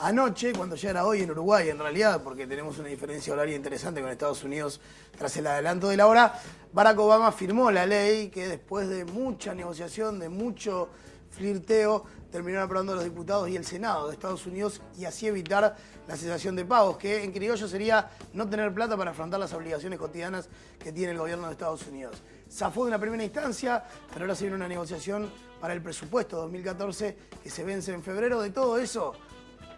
Anoche, cuando ya era hoy en Uruguay, en realidad, porque tenemos una diferencia horaria interesante con Estados Unidos tras el adelanto de la hora, Barack Obama firmó la ley que después de mucha negociación, de mucho flirteo, terminaron aprobando los diputados y el Senado de Estados Unidos y así evitar la cesación de pagos, que en criollo sería no tener plata para afrontar las obligaciones cotidianas que tiene el gobierno de Estados Unidos. Zafó de una primera instancia, pero ahora se viene una negociación para el presupuesto 2014 que se vence en febrero. De todo eso,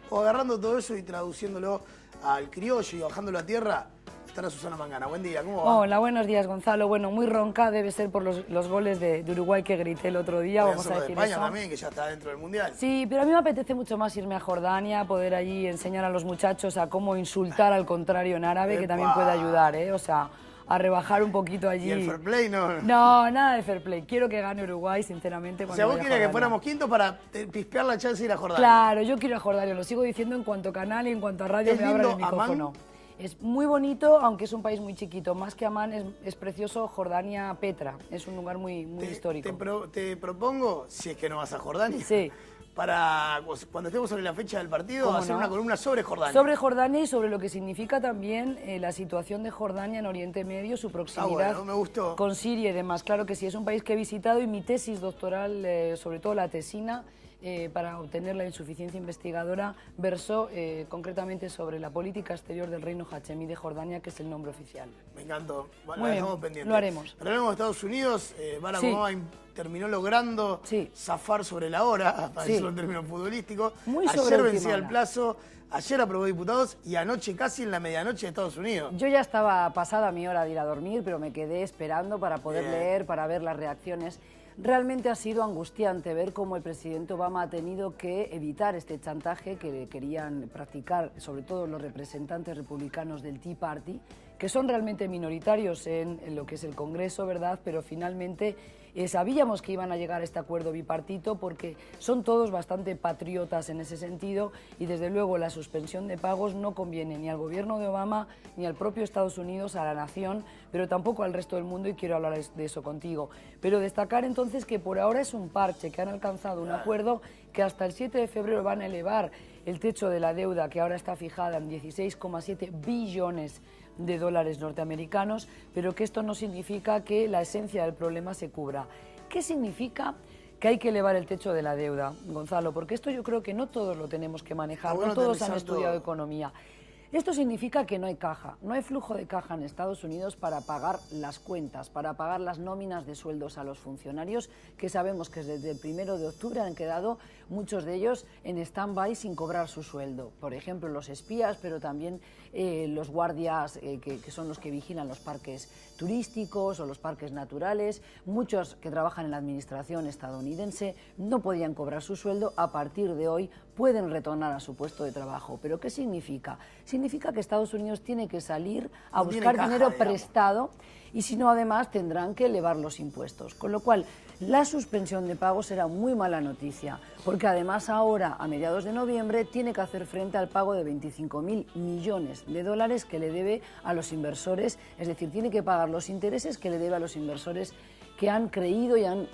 o agarrando todo eso y traduciéndolo al criollo y bajándolo a tierra, está Susana Mangana. Buen día, ¿cómo va? Hola, buenos días, Gonzalo. Bueno, muy ronca debe ser por los goles de Uruguay que grité el otro día, vamos a decir de España eso. también, que ya está dentro del Mundial. Sí, pero a mí me apetece mucho más irme a Jordania, poder allí enseñar a los muchachos a cómo insultar al contrario en árabe, que también puede ayudar, ¿eh? O sea, a rebajar un poquito allí. ¿Y el fair play no? No, nada de fair play. Quiero que gane Uruguay, sinceramente. O sea, vos querías que fuéramos quintos para pispear la chance de ir a Jordania. Claro, yo quiero ir a Jordania, lo sigo diciendo en cuanto canal y en cuanto a radio me abran el micrófono. Amán. Es muy bonito, aunque es un país muy chiquito. Más que Amán es precioso Jordania Petra. Es un lugar muy histórico. Te propongo, si es que no vas a Jordania, sí, para cuando estemos sobre la fecha del partido, hacer una columna sobre Jordania. Sobre Jordania y sobre lo que significa también la situación de Jordania en Oriente Medio, su proximidad bueno, me gustó. Con Siria y demás. Claro que sí, es un país que he visitado y mi tesis doctoral, sobre todo la tesina, para obtener la insuficiencia investigadora, versó concretamente sobre la política exterior del reino hachemí de Jordania, que es el nombre oficial. Me encantó. Muy bien, pendiente. lo haremos. Pero hablamos de Estados Unidos, Barack Obama terminó logrando zafar sobre la hora, para decirlo en términos futbolísticos. Muy ayer vencía el plazo, ayer aprobó diputados y anoche casi en la medianoche de Estados Unidos. Yo ya estaba pasada mi hora de ir a dormir, pero me quedé esperando para poder leer, para ver las reacciones. Realmente ha sido angustiante ver cómo el presidente Obama ha tenido que evitar este chantaje que querían practicar, sobre todo los representantes republicanos del Tea Party, que son realmente minoritarios en lo que es el Congreso, ¿verdad? Pero finalmente sabíamos que iban a llegar a este acuerdo bipartito porque son todos bastante patriotas en ese sentido y desde luego la suspensión de pagos no conviene ni al gobierno de Obama ni al propio Estados Unidos, a la nación, pero tampoco al resto del mundo y quiero hablar de eso contigo. Pero destacar entonces que por ahora es un parche, que han alcanzado un acuerdo que hasta el 7 de febrero van a elevar el techo de la deuda que ahora está fijada en 16,7 billones de dólares norteamericanos, pero que esto no significa que la esencia del problema se cubra. ¿Qué significa que hay que elevar el techo de la deuda, Gonzalo? Porque esto yo creo que no todos lo tenemos que manejar, no todos han estudiado economía. Esto significa que no hay caja, no hay flujo de caja en Estados Unidos para pagar las cuentas, para pagar las nóminas de sueldos a los funcionarios, que sabemos que desde el 1 de octubre han quedado muchos de ellos en stand-by sin cobrar su sueldo. Por ejemplo, los espías, pero también los guardias que son los que vigilan los parques turísticos o los parques naturales. Muchos que trabajan en la administración estadounidense no podían cobrar su sueldo, a partir de hoy pueden retornar a su puesto de trabajo. ¿Pero qué significa? Significa que Estados Unidos tiene que salir a buscar dinero prestado y si no, además, tendrán que elevar los impuestos. Con lo cual, la suspensión de pagos será muy mala noticia, porque además ahora, a mediados de noviembre, tiene que hacer frente al pago de 25.000 millones de dólares que le debe a los inversores, es decir, tiene que pagar los intereses que le debe a los inversores que han creído y han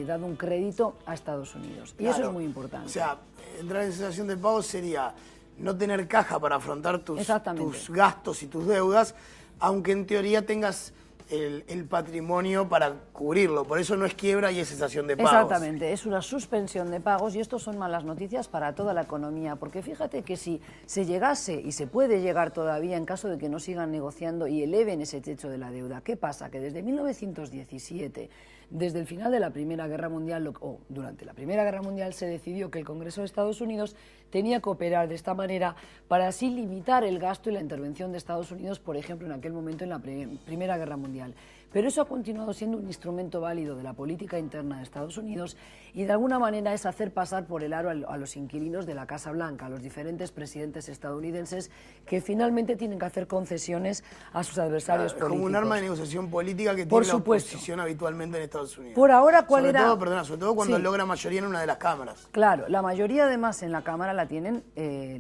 dado un crédito a Estados Unidos. Y eso es muy importante. O sea, entrar en cesación de pagos sería no tener caja para afrontar tus gastos y tus deudas, aunque en teoría tengas el patrimonio para cubrirlo. Por eso no es quiebra y es cesación de pagos. Exactamente, es una suspensión de pagos y esto son malas noticias para toda la economía, porque fíjate que si se llegase, y se puede llegar todavía en caso de que no sigan negociando y eleven ese techo de la deuda, ¿qué pasa? Que desde 1917, desde el final de la Primera Guerra Mundial, o durante la Primera Guerra Mundial, se decidió que el Congreso de Estados Unidos tenía que operar de esta manera para así limitar el gasto y la intervención de Estados Unidos, por ejemplo, en aquel momento en la Primera Guerra Mundial. Pero eso ha continuado siendo un instrumento válido de la política interna de Estados Unidos y de alguna manera es hacer pasar por el aro a los inquilinos de la Casa Blanca, a los diferentes presidentes estadounidenses que finalmente tienen que hacer concesiones a sus adversarios políticos. Como un arma de negociación política que tiene la oposición habitualmente en Estados Unidos. Por ahora, ¿cuál era? Sobre todo cuando logra mayoría en una de las cámaras. Claro, la mayoría además en la Cámara la tienen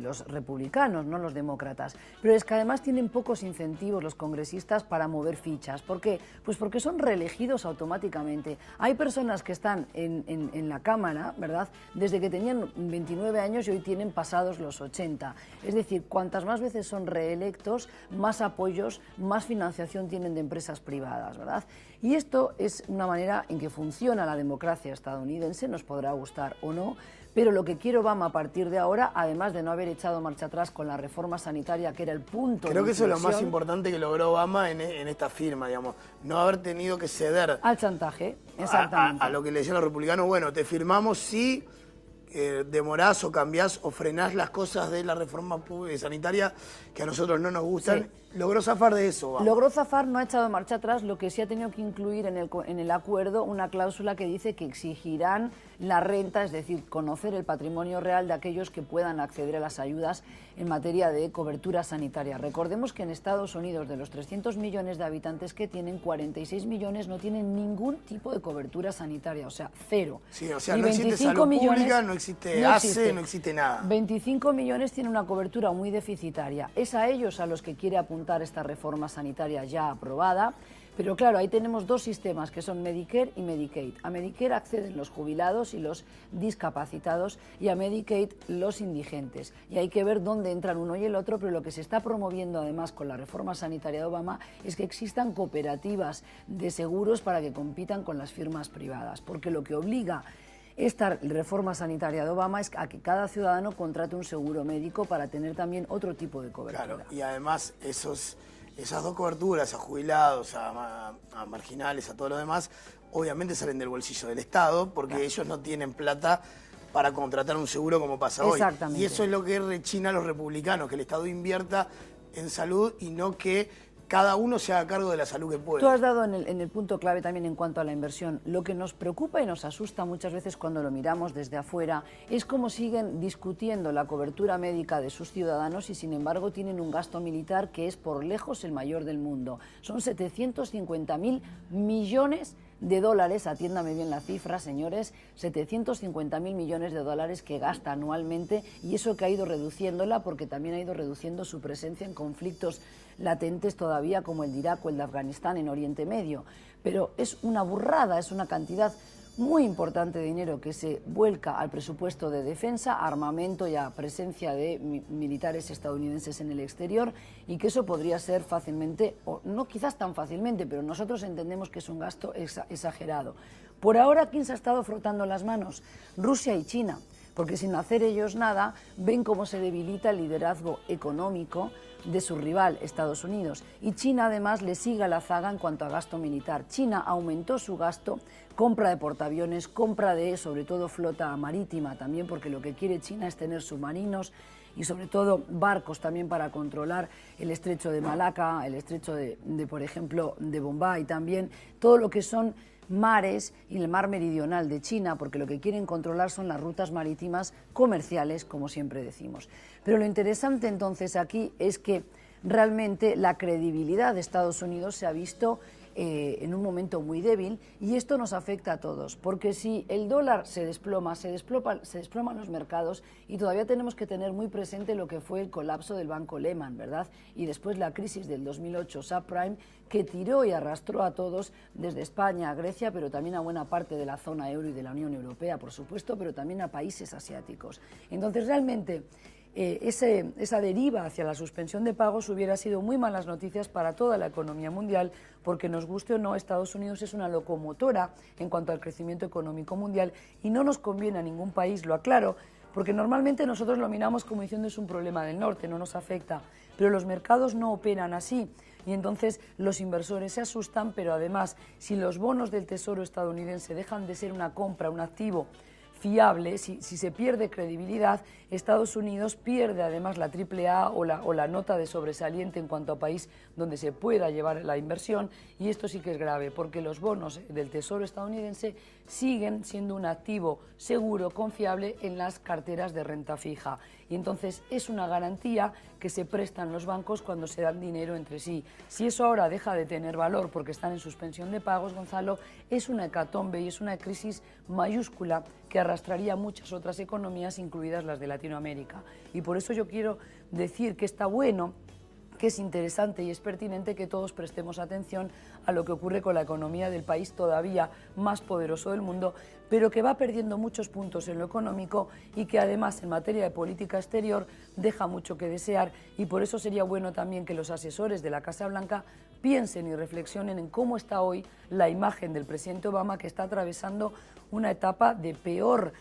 los republicanos, no los demócratas. Pero es que además tienen pocos incentivos los congresistas para mover fichas. ¿Por qué? Pues porque son reelegidos automáticamente. Hay personas que están en la Cámara, ¿verdad?, desde que tenían 29 años y hoy tienen pasados los 80. Es decir, cuantas más veces son reelectos, más apoyos, más financiación tienen de empresas privadas, ¿verdad? Y esto es una manera en que funciona la democracia estadounidense, nos podrá gustar o no, pero lo que quiere Obama a partir de ahora, además de no haber echado marcha atrás con la reforma sanitaria, que era el punto Creo de que eso es lo inflexión, más importante que logró Obama en esta firma, digamos. No haber tenido que ceder al chantaje, exactamente. a lo que le decían los republicanos, bueno, te firmamos si demorás o cambiás o frenás las cosas de la reforma sanitaria que a nosotros no nos gustan. Sí. Logró zafar de eso, Obama. Logró zafar, no ha echado marcha atrás, lo que sí ha tenido que incluir en el acuerdo una cláusula que dice que exigirán la renta, es decir, conocer el patrimonio real de aquellos que puedan acceder a las ayudas en materia de cobertura sanitaria. Recordemos que en Estados Unidos, de los 300 millones de habitantes que tienen, 46 millones no tienen ningún tipo de cobertura sanitaria, o sea, cero. Sí, o sea, Y no existe salud pública, no existe ACE, no existe nada. 25 millones tienen una cobertura muy deficitaria. Es a ellos a los que quiere apuntar esta reforma sanitaria ya aprobada. Pero claro, ahí tenemos dos sistemas que son Medicare y Medicaid. A Medicare acceden los jubilados y los discapacitados y a Medicaid los indigentes. Y hay que ver dónde entran uno y el otro, pero lo que se está promoviendo además con la reforma sanitaria de Obama es que existan cooperativas de seguros para que compitan con las firmas privadas, porque lo que obliga esta reforma sanitaria de Obama es a que cada ciudadano contrate un seguro médico para tener también otro tipo de cobertura. Claro, y además esas dos coberturas, a jubilados, a marginales, a todo lo demás, obviamente salen del bolsillo del Estado porque ellos no tienen plata para contratar un seguro como pasa hoy. Exactamente. Y eso es lo que rechina a los republicanos, que el Estado invierta en salud y no que cada uno se haga cargo de la salud que puede. Tú has dado en el punto clave también en cuanto a la inversión. Lo que nos preocupa y nos asusta muchas veces cuando lo miramos desde afuera es cómo siguen discutiendo la cobertura médica de sus ciudadanos y sin embargo tienen un gasto militar que es por lejos el mayor del mundo. Son 750.000 millones de dólares, atiéndame bien la cifra, señores, 750.000 millones de dólares que gasta anualmente, y eso que ha ido reduciéndola porque también ha ido reduciendo su presencia en conflictos latentes todavía como el de Irak o el de Afganistán en Oriente Medio. Pero es una burrada, es una cantidad muy importante de dinero que se vuelca al presupuesto de defensa, armamento y a presencia de militares estadounidenses en el exterior, y que eso podría ser fácilmente, o no quizás tan fácilmente, pero nosotros entendemos que es un gasto exagerado. Por ahora, ¿quién se ha estado frotando las manos? Rusia y China, porque sin hacer ellos nada, ven cómo se debilita el liderazgo económico de su rival, Estados Unidos. Y China además le sigue a la zaga en cuanto a gasto militar. China aumentó su gasto, compra de portaaviones, compra de, sobre todo, flota marítima también, porque lo que quiere China es tener submarinos y sobre todo barcos también para controlar el estrecho de Malaca, el estrecho de por ejemplo, de Bombay también, todo lo que son mares y el mar meridional de China, porque lo que quieren controlar son las rutas marítimas comerciales, como siempre decimos. Pero lo interesante entonces aquí es que realmente la credibilidad de Estados Unidos se ha visto en un momento muy débil, y esto nos afecta a todos, porque si el dólar se desploman los mercados, y todavía tenemos que tener muy presente lo que fue el colapso del banco Lehman, ¿verdad? Y después la crisis del 2008 subprime, que tiró y arrastró a todos, desde España a Grecia, pero también a buena parte de la zona euro y de la Unión Europea, por supuesto, pero también a países asiáticos. Entonces, realmente, esa deriva hacia la suspensión de pagos hubiera sido muy malas noticias para toda la economía mundial, porque nos guste o no, Estados Unidos es una locomotora en cuanto al crecimiento económico mundial y no nos conviene a ningún país, lo aclaro, porque normalmente nosotros lo miramos como diciendo es un problema del norte, no nos afecta, pero los mercados no operan así. Y entonces los inversores se asustan, pero además, si los bonos del Tesoro estadounidense dejan de ser una compra, un activo fiable, si se pierde credibilidad, Estados Unidos pierde además la AAA o la nota de sobresaliente en cuanto a país donde se pueda llevar la inversión, y esto sí que es grave, porque los bonos del Tesoro estadounidense siguen siendo un activo seguro, confiable en las carteras de renta fija, y entonces es una garantía que se prestan los bancos cuando se dan dinero entre sí. Si eso ahora deja de tener valor porque están en suspensión de pagos, Gonzalo, es una hecatombe y es una crisis mayúscula que arrastraría muchas otras economías, incluidas las de Latinoamérica. Y por eso yo quiero decir que está bueno, que es interesante y es pertinente que todos prestemos atención a a lo que ocurre con la economía del país todavía más poderoso del mundo, pero que va perdiendo muchos puntos en lo económico y que además en materia de política exterior deja mucho que desear, y por eso sería bueno también que los asesores de la Casa Blanca piensen y reflexionen en cómo está hoy la imagen del presidente Obama, que está atravesando una etapa de peor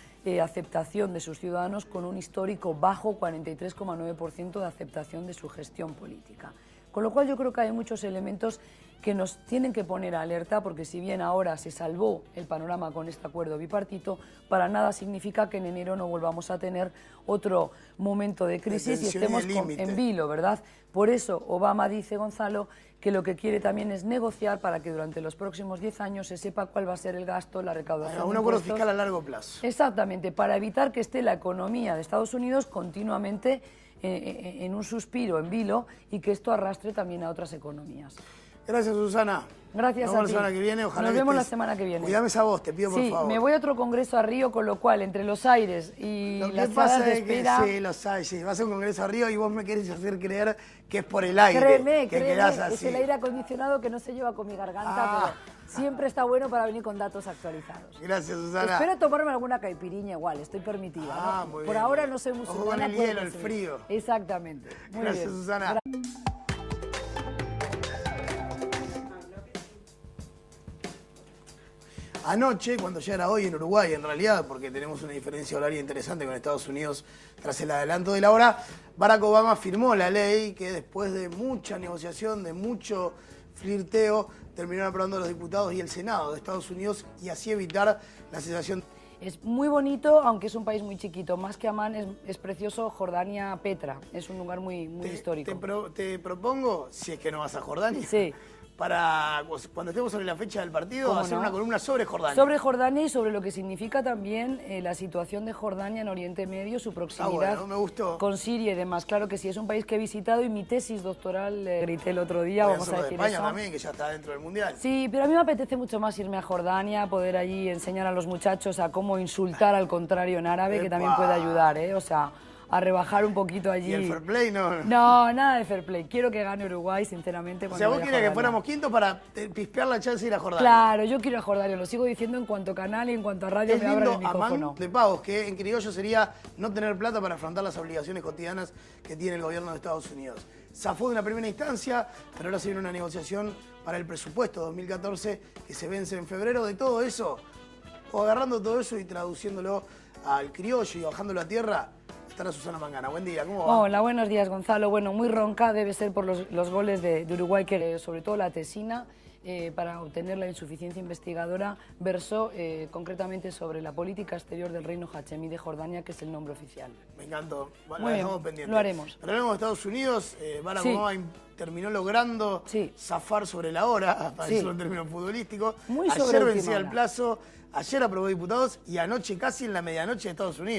aceptación de sus ciudadanos, con un histórico bajo 43,9% de aceptación de su gestión política. Con lo cual yo creo que hay muchos elementos que nos tienen que poner alerta, porque si bien ahora se salvó el panorama con este acuerdo bipartito, para nada significa que en enero no volvamos a tener otro momento de crisis y estemos en vilo, ¿verdad? Por eso Obama dice, Gonzalo, que lo que quiere también es negociar para que durante los próximos 10 años se sepa cuál va a ser el gasto, la recaudación. Un acuerdo fiscal a largo plazo. Exactamente, para evitar que esté la economía de Estados Unidos continuamente en un suspiro, en vilo, y que esto arrastre también a otras economías. Gracias, Susana. Gracias a ti. Nos vemos la semana que viene. Ojalá Nos vemos la semana que viene. Cuídame esa voz, te pido por favor. Sí, me voy a otro congreso a Río, con lo cual, entre los aires y las salas de espera... Sí, los aires, sí. Vas a un congreso a Río y vos me querés hacer creer que es por el aire. Créeme, Así. es el aire acondicionado que no se lleva con mi garganta, pero siempre está bueno para venir con datos actualizados. Gracias, Susana. Espero tomarme alguna caipiriña igual, estoy permitida. ¿no? Muy por bien. ahora no soy musulmana. Ojo con el hielo, el frío. Exactamente. Muy Gracias, bien. Susana. Anoche, cuando ya era hoy en Uruguay, en realidad, porque tenemos una diferencia horaria interesante con Estados Unidos tras el adelanto de la hora, Barack Obama firmó la ley que después de mucha negociación, de mucho flirteo, terminaron aprobando los diputados y el Senado de Estados Unidos, y así evitar la cesación. Es muy bonito, aunque es un país muy chiquito. Más que Amán es precioso Jordania Petra. Es un lugar muy histórico. Te propongo, si es que no vas a Jordania, sí, para cuando estemos sobre la fecha del partido, hacer una columna sobre Jordania. Sobre Jordania y sobre lo que significa también la situación de Jordania en Oriente Medio, su proximidad bueno, me gustó. Con Siria y demás. Claro que sí, es un país que he visitado, y mi tesis doctoral grité el otro día, vamos a decir España eso. también, que ya está dentro del Mundial. Sí, pero a mí me apetece mucho más irme a Jordania, poder allí enseñar a los muchachos a cómo insultar al contrario en árabe, que también puede ayudar, ¿eh? O sea, a rebajar un poquito allí. ¿Y el fair play no? No, nada de fair play. Quiero que gane Uruguay, sinceramente. O sea, vos querías que fuéramos quintos para pispear la chance de ir a Jordania. Claro, yo quiero ir a Jordania, lo sigo diciendo en cuanto a canal y en cuanto a radio me abran el micrófono. Amán de pagos, que en criollo sería no tener plata para afrontar las obligaciones cotidianas que tiene el gobierno de Estados Unidos. Zafó de una primera instancia, pero ahora se viene una negociación para el presupuesto 2014 que se vence en febrero. De todo eso, o agarrando todo eso y traduciéndolo al criollo y bajándolo a tierra, estará Susana Mangana. Buen día, ¿cómo va? Hola, buenos días, Gonzalo. Bueno, muy ronca debe ser por los goles de Uruguay, que sobre todo la tesina, para obtener la insuficiencia investigadora, versó concretamente sobre la política exterior del reino hachemí de Jordania, que es el nombre oficial. Me encantó. Bueno, muy bien, dejamos pendiente. lo haremos. Pero hablamos de Estados Unidos. Barack Obama terminó logrando zafar sobre la hora, para decirlo en términos futbolísticos. Ayer vencía el plazo, ayer aprobó diputados y anoche casi en la medianoche de Estados Unidos.